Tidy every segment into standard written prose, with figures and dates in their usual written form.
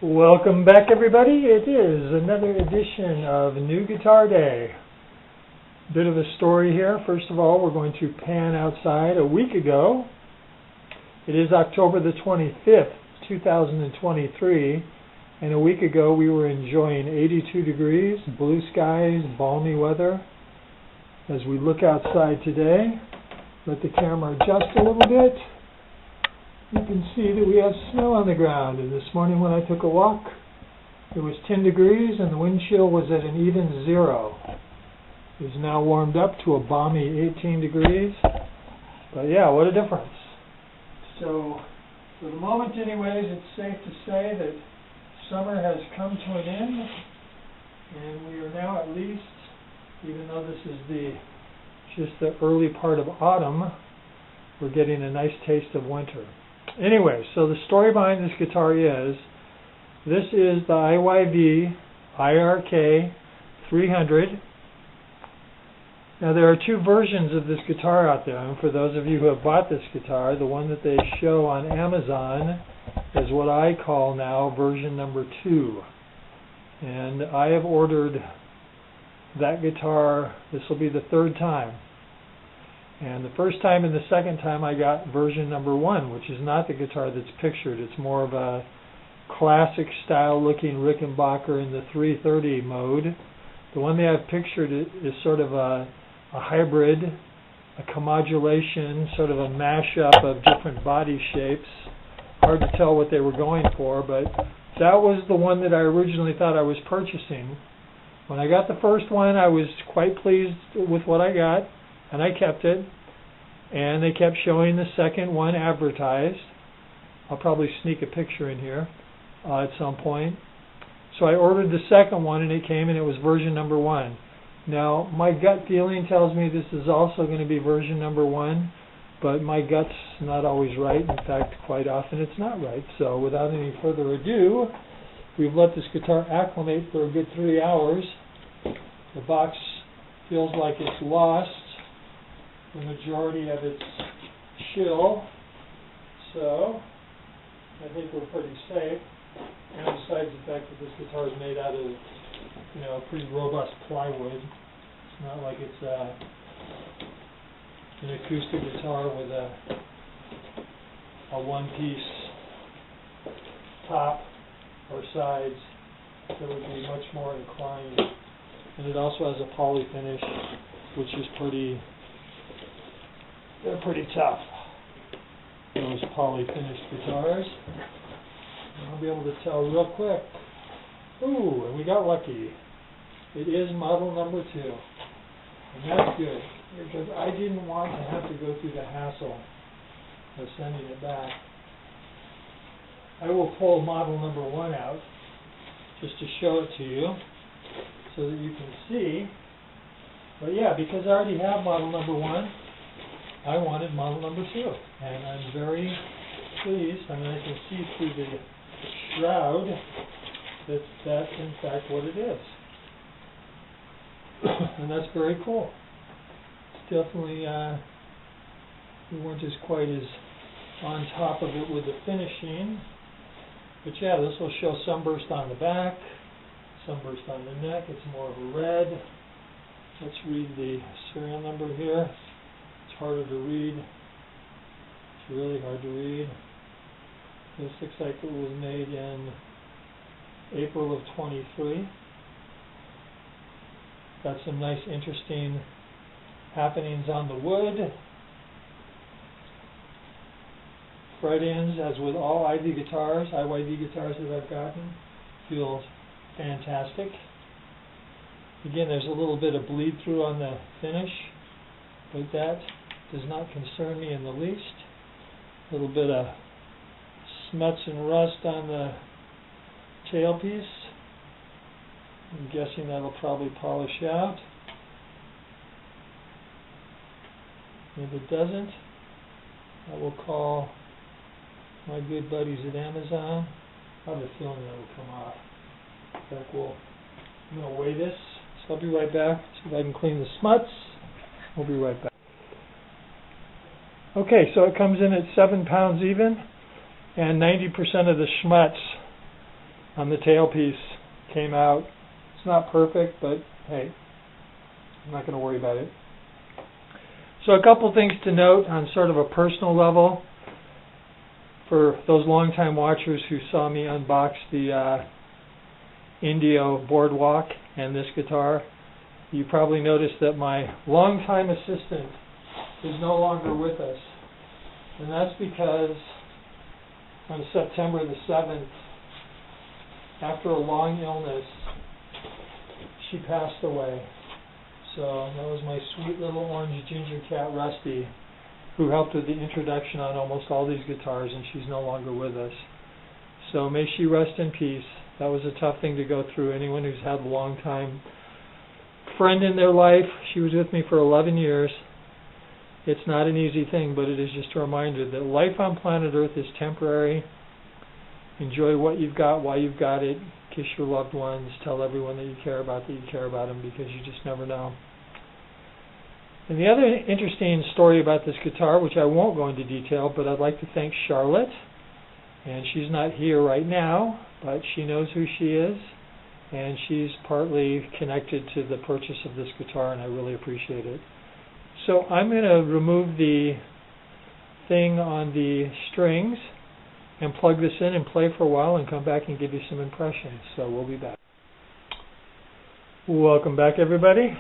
Welcome back, everybody. It is another edition of New Guitar Day. Bit of a story here. First of all, we're going to pan outside. A week ago, it is October the 25th, 2023, and a week ago we were enjoying 82 degrees, blue skies, balmy weather. As we look outside today, let the camera adjust a little bit. You can see that we have snow on the ground, and this morning when I took a walk, it was 10 degrees and the wind chill was at an even 0. It is now warmed up to a balmy 18 degrees, but yeah, what a difference. So, for the moment anyways, it's safe to say that summer has come to an end, and we are now at least, even though this is just the early part of autumn, we're getting a nice taste of winter. Anyway, so the story behind this guitar is, this is the IYV IRK 300. Now there are two versions of this guitar out there, and for those of you who have bought this guitar, the one that they show on Amazon is what I call now version number 2. And I have ordered that guitar, this will be the third time. And the first time and the second time I got version number 1, which is not the guitar that's pictured. It's more of a classic style looking Rickenbacker in the 330 mode. The one they have pictured is sort of a hybrid, a commodulation, sort of a mashup of different body shapes. Hard to tell what they were going for, but that was the one that I originally thought I was purchasing. When I got the first one, I was quite pleased with what I got, and I kept it, and they kept showing the second one advertised. I'll probably sneak a picture in here at some point. So I ordered the second one, and it came, and it was version number 1. Now, my gut feeling tells me this is also going to be version number 1, but my gut's not always right. In fact, quite often it's not right. So without any further ado, we've let this guitar acclimate for a good 3 hours. The box feels like it's lost the majority of its chill, so I think we're pretty safe. And besides the fact that this guitar is made out of, pretty robust plywood, it's not like it's an acoustic guitar with a one-piece top or sides that would be much more inclined. And it also has a poly finish, which is they're pretty tough, those poly finished guitars. I'll be able to tell real quick. Ooh, and we got lucky. It is model number 2. And that's good, because I didn't want to have to go through the hassle of sending it back. I will pull model number 1 out just to show it to you so that you can see. But yeah, because I already have model number 1, I wanted model number 2. And I'm very pleased. I can see through the shroud that that's in fact what it is. And that's very cool. It's definitely, we weren't as quite as on top of it with the finishing. But yeah, this will show sunburst on the back, sunburst on the neck. It's more of a red. Let's read the serial number here. It's harder to read. It's really hard to read. This looks like it was made in April of 23. Got some nice interesting happenings on the wood. Fret ends, as with all IYV guitars that I've gotten, feels fantastic. Again, there's a little bit of bleed through on the finish, but that does not concern me in the least. A little bit of smuts and rust on the tailpiece. I'm guessing that'll probably polish out. If it doesn't, I will call my good buddies at Amazon. I have a feeling that'll come off. In fact, I'm going to weigh this, so I'll be right back. See if I can clean the smuts. We'll be right back. Okay, so it comes in at 7 pounds even, and 90% of the schmutz on the tailpiece came out. It's not perfect, but hey, I'm not going to worry about it. So a couple things to note on sort of a personal level. For those longtime watchers who saw me unbox the Indio Boardwalk and this guitar, you probably noticed that my longtime assistant is no longer with us. And that's because on September the 7th, after a long illness, she passed away. So that was my sweet little orange ginger cat, Rusty, who helped with the introduction on almost all these guitars, and she's no longer with us. So may she rest in peace. That was a tough thing to go through. Anyone who's had a long time friend in their life, she was with me for 11 years. It's not an easy thing, but it is just a reminder that life on planet Earth is temporary. Enjoy what you've got while you've got it. Kiss your loved ones. Tell everyone that you care about them, because you just never know. And the other interesting story about this guitar, which I won't go into detail, but I'd like to thank Charlotte. And she's not here right now, but she knows who she is. And she's partly connected to the purchase of this guitar, and I really appreciate it. So I'm going to remove the thing on the strings and plug this in and play for a while and come back and give you some impressions. So we'll be back. Welcome back, everybody.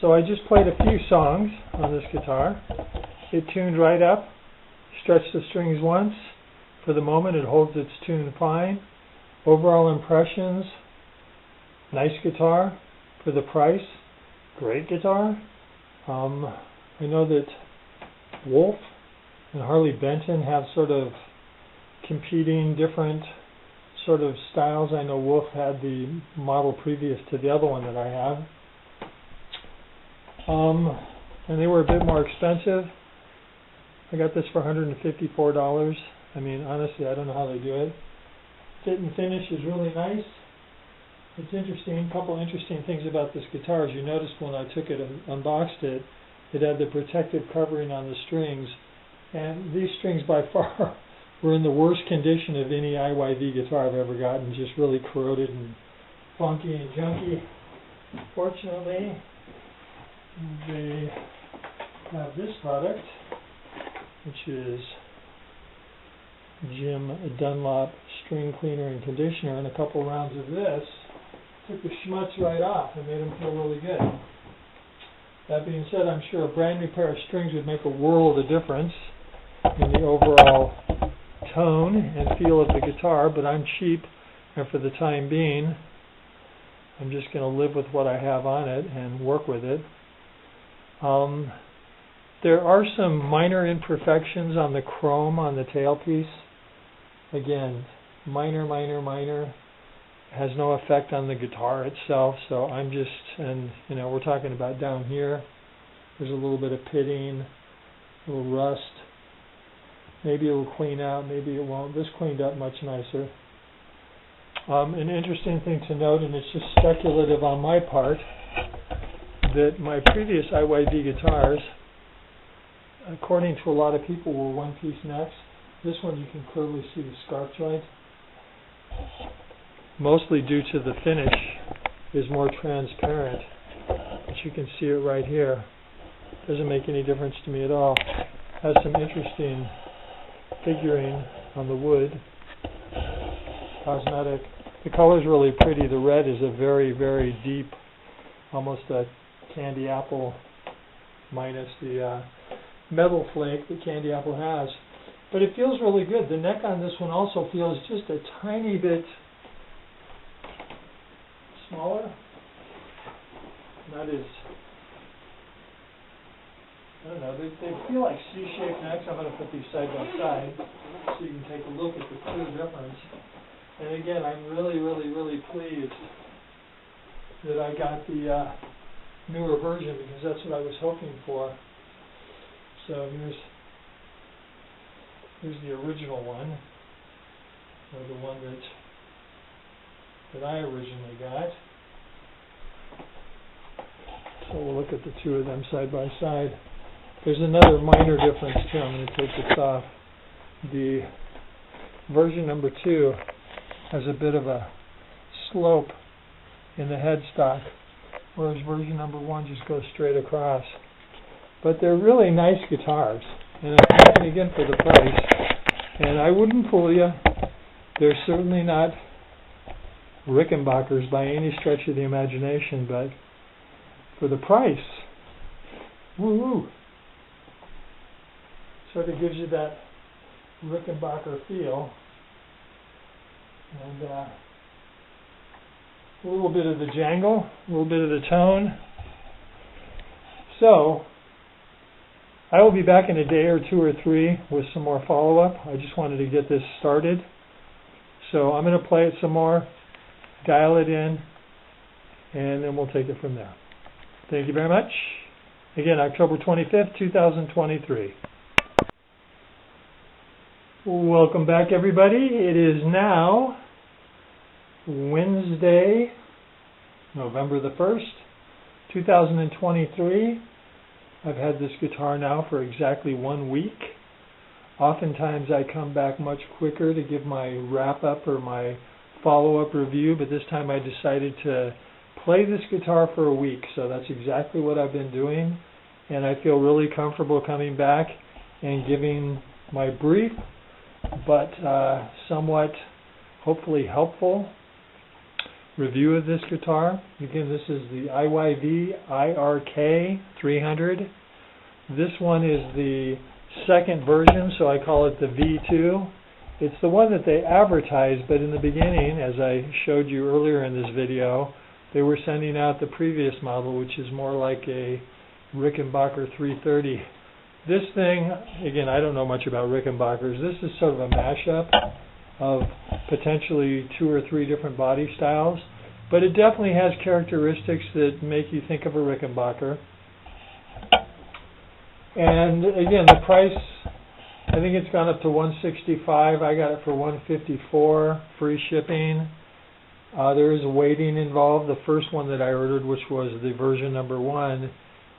So I just played a few songs on this guitar. It tuned right up, stretched the strings once. For the moment, it holds its tune fine. Overall impressions, nice guitar. For the price, great guitar. I know that Wolf and Harley Benton have sort of competing different sort of styles. I know Wolf had the model previous to the other one that I have. And they were a bit more expensive. I got this for $154. I mean, honestly, I don't know how they do it. Fit and finish is really nice. It's interesting. A couple interesting things about this guitar. As you noticed when I took it and unboxed it, it had the protective covering on the strings. And these strings by far were in the worst condition of any IYV guitar I've ever gotten. Just really corroded and funky and junky. Fortunately, they have this product, which is Jim Dunlop string cleaner and conditioner, and a couple rounds of this took the schmutz right off and made them feel really good. That being said, I'm sure a brand new pair of strings would make a world of difference in the overall tone and feel of the guitar, but I'm cheap, and for the time being, I'm just going to live with what I have on it and work with it. There are some minor imperfections on the chrome on the tailpiece. Again, minor. Has no effect on the guitar itself, so I'm just, and you know, we're talking about down here. There's a little bit of pitting, a little rust. Maybe it will clean out, maybe it won't. This cleaned up much nicer. An interesting thing to note, and it's just speculative on my part, that my previous IYV guitars, according to a lot of people, were one-piece necks. This one you can clearly see the scarf joint. Mostly due to the finish is more transparent, but you can see it right here. Doesn't make any difference to me at all. Has some interesting figuring on the wood. Cosmetic. The color's really pretty. The red is a very, very deep, almost a candy apple minus the metal flake that candy apple has. But it feels really good. The neck on this one also feels just a tiny bit smaller. That is, I don't know, they feel like C-shaped necks. I'm going to put these side by side so you can take a look at the clear difference. And again, I'm really pleased that I got the newer version, because that's what I was hoping for. So here's the original one, or the one that I originally got. So we'll look at the two of them side by side. There's another minor difference too. I'm going to take this off. The version number 2 has a bit of a slope in the headstock, whereas version number 1 just goes straight across. But they're really nice guitars, and I'm happy again for the price. And I wouldn't fool you, they're certainly not Rickenbackers by any stretch of the imagination, but for the price, woo-hoo, sort of gives you that Rickenbacker feel, and a little bit of the jangle, a little bit of the tone. So, I will be back in a day or 2 or 3 with some more follow-up. I just wanted to get this started. So I'm going to play it some more, dial it in, and then we'll take it from there. Thank you very much. Again, October 25th, 2023. Welcome back, everybody. It is now Wednesday, November the 1st, 2023. I've had this guitar now for exactly 1 week. Oftentimes I come back much quicker to give my wrap-up or my follow-up review, but this time I decided to play this guitar for a week, so that's exactly what I've been doing, and I feel really comfortable coming back and giving my brief, but somewhat, hopefully helpful review of this guitar. Again, this is the IYV IRK 300. This one is the second version, so I call it the V2. It's the one that they advertised, but in the beginning, as I showed you earlier in this video, they were sending out the previous model, which is more like a Rickenbacker 330. This thing, again, I don't know much about Rickenbackers. This is sort of a mashup of potentially 2 or 3 different body styles, but it definitely has characteristics that make you think of a Rickenbacker. And again, the price, I think it's gone up to $165. I got it for $154, free shipping. There is waiting involved. The first one that I ordered, which was the version number 1,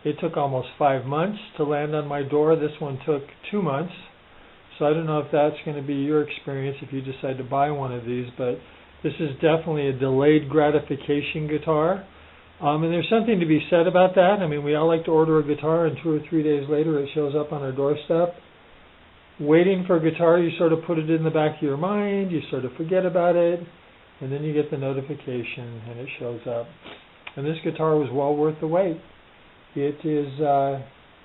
it took almost 5 months to land on my door. This one took 2 months. So I don't know if that's going to be your experience if you decide to buy one of these, but this is definitely a delayed gratification guitar. And there's something to be said about that. I mean, we all like to order a guitar and 2 or 3 days later it shows up on our doorstep. Waiting for a guitar, you sort of put it in the back of your mind, you sort of forget about it, and then you get the notification and it shows up. And this guitar was well worth the wait. It is,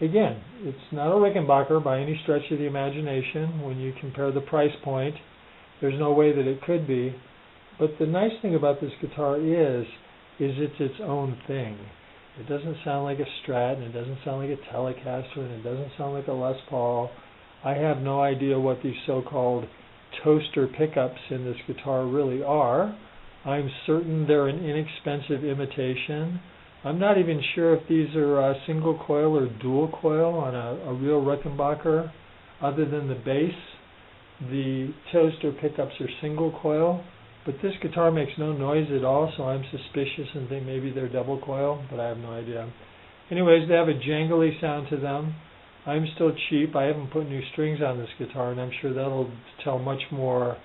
again, it's not a Rickenbacker by any stretch of the imagination. When you compare the price point, there's no way that it could be. But the nice thing about this guitar is it's its own thing. It doesn't sound like a Strat, and it doesn't sound like a Telecaster, and it doesn't sound like a Les Paul. I have no idea what these so-called toaster pickups in this guitar really are. I'm certain they're an inexpensive imitation. I'm not even sure if these are single coil or dual coil on a real Rickenbacker. Other than the bass, the toaster pickups are single coil. But this guitar makes no noise at all, so I'm suspicious and think maybe they're double coil, but I have no idea. Anyways, they have a jangly sound to them. I'm still cheap. I haven't put new strings on this guitar, and I'm sure that'll tell much more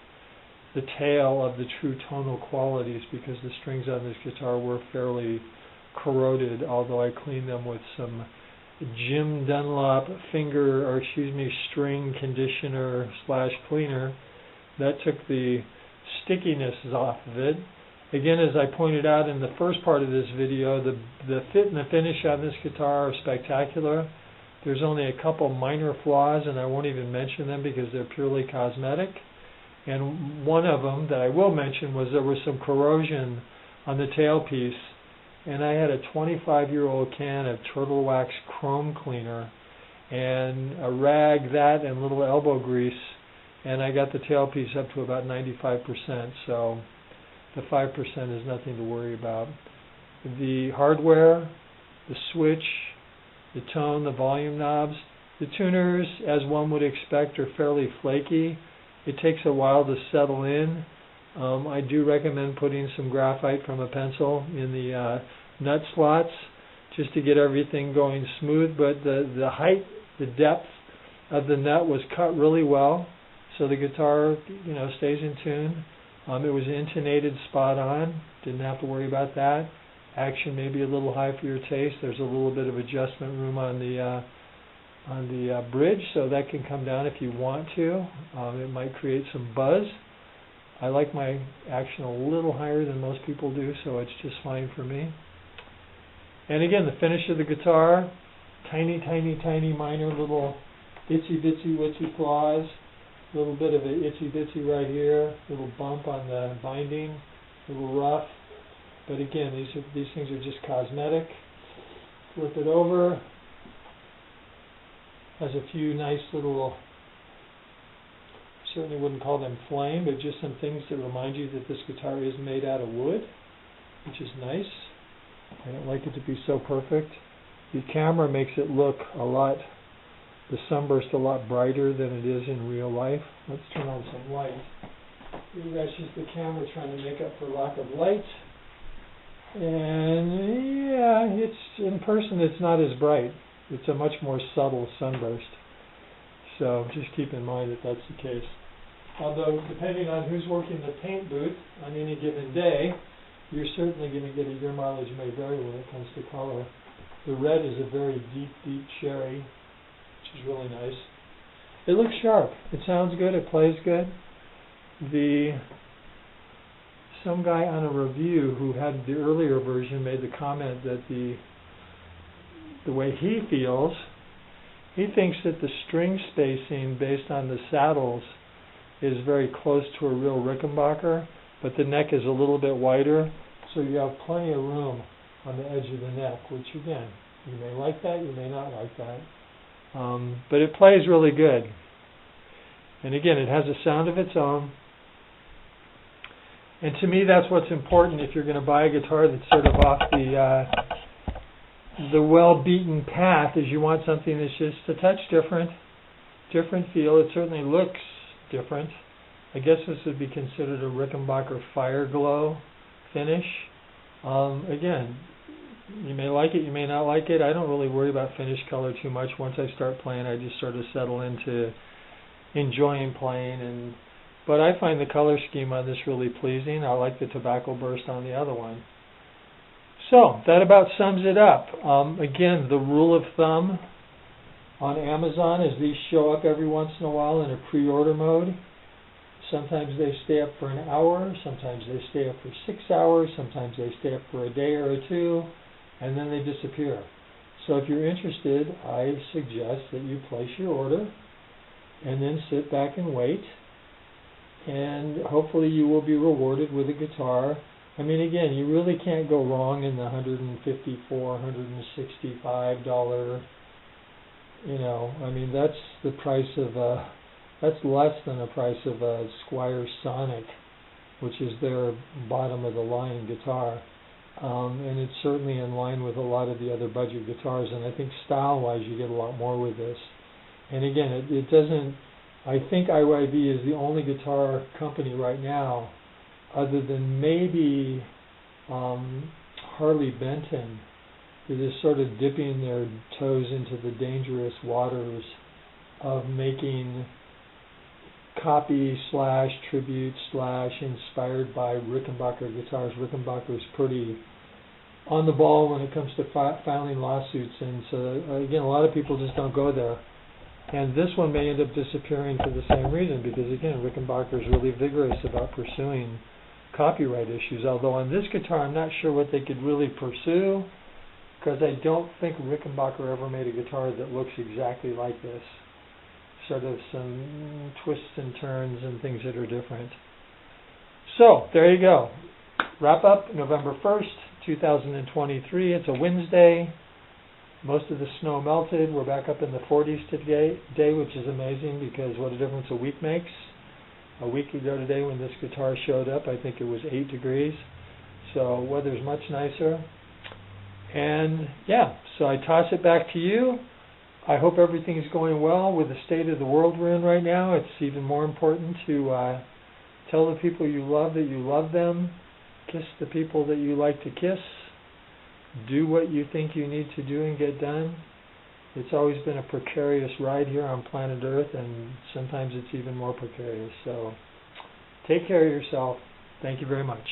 the tale of the true tonal qualities, because the strings on this guitar were fairly corroded, although I cleaned them with some Jim Dunlop string conditioner / cleaner. That took the stickiness off of it. Again, as I pointed out in the first part of this video, the fit and the finish on this guitar are spectacular. There's only a couple minor flaws, and I won't even mention them because they're purely cosmetic. And one of them that I will mention was there was some corrosion on the tailpiece, and I had a 25-year-old can of Turtle Wax chrome cleaner and a rag, that and little elbow grease, and I got the tailpiece up to about 95%, so the 5% is nothing to worry about. The hardware, the switch, the tone, the volume knobs, the tuners, as one would expect, are fairly flaky. It takes a while to settle in. I do recommend putting some graphite from a pencil in the nut slots just to get everything going smooth, but the height, the depth of the nut was cut really well, so the guitar, stays in tune. It was intonated spot on. Didn't have to worry about that. Action may be a little high for your taste. There's a little bit of adjustment room on the bridge, so that can come down if you want to. It might create some buzz. I like my action a little higher than most people do, so it's just fine for me. And again, the finish of the guitar, tiny, tiny, tiny, minor little itsy bitsy witsy claws, a little bit of an itsy bitsy right here, little bump on the binding, a little rough. But again, these things are just cosmetic. Flip it over. Has a few nice little, certainly wouldn't call them flame, but just some things that remind you that this guitar is made out of wood, which is nice. I don't like it to be so perfect. The camera makes it look the sunburst a lot brighter than it is in real life. Let's turn on some light. Maybe that's just the camera trying to make up for lack of light. And yeah, it's in person it's not as bright. It's a much more subtle sunburst. So just keep in mind that that's the case. Although, depending on who's working the paint booth on any given day, you're certainly going to get your mileage may vary when it comes to color. The red is a very deep, deep cherry, which is really nice. It looks sharp. It sounds good. It plays good. Some guy on a review who had the earlier version made the comment that the way he feels, he thinks that the string spacing based on the saddles is very close to a real Rickenbacker, but the neck is a little bit wider, so you have plenty of room on the edge of the neck, which again, you may like that, you may not like that. But it plays really good. And again, it has a sound of its own. And to me, that's what's important if you're going to buy a guitar that's sort of off the well-beaten path, is you want something that's just a touch different feel. It certainly looks different. I guess this would be considered a Rickenbacker Fire Glow finish. Again, you may like it, you may not like it. I don't really worry about finish color too much. Once I start playing, I just sort of settle into enjoying playing. But I find the color scheme on this really pleasing. I like the tobacco burst on the other one. So that about sums it up. Again, the rule of thumb on Amazon is these show up every once in a while in a pre-order mode. Sometimes they stay up for an hour, sometimes they stay up for 6 hours, sometimes they stay up for a day or two, and then they disappear. So if you're interested, I suggest that you place your order and then sit back and wait. And hopefully you will be rewarded with a guitar. I mean, again, you really can't go wrong in the $154, $165, I mean, that's the price of that's less than the price of a Squier Sonic, which is their bottom of the line guitar. And it's certainly in line with a lot of the other budget guitars, and I think style-wise you get a lot more with this. And again, it doesn't, I think IYV is the only guitar company right now, other than maybe Harley Benton, that is sort of dipping their toes into the dangerous waters of making copy / tribute / inspired by Rickenbacker guitars. Rickenbacker is pretty on the ball when it comes to filing lawsuits, and so again, a lot of people just don't go there. And this one may end up disappearing for the same reason, because again, Rickenbacker is really vigorous about pursuing copyright issues. Although on this guitar, I'm not sure what they could really pursue, because I don't think Rickenbacker ever made a guitar that looks exactly like this. Sort of some twists and turns and things that are different. So, there you go. Wrap up November 1st, 2023. It's a Wednesday. Most of the snow melted. We're back up in the 40s today, which is amazing, because what a difference a week makes. A week ago today when this guitar showed up, I think it was 8 degrees. So weather's much nicer. And yeah, so I toss it back to you. I hope everything's going well with the state of the world we're in right now. It's even more important to tell the people you love that you love them. Kiss the people that you like to kiss. Do what you think you need to do and get done. It's always been a precarious ride here on planet Earth, and sometimes it's even more precarious. So take care of yourself. Thank you very much.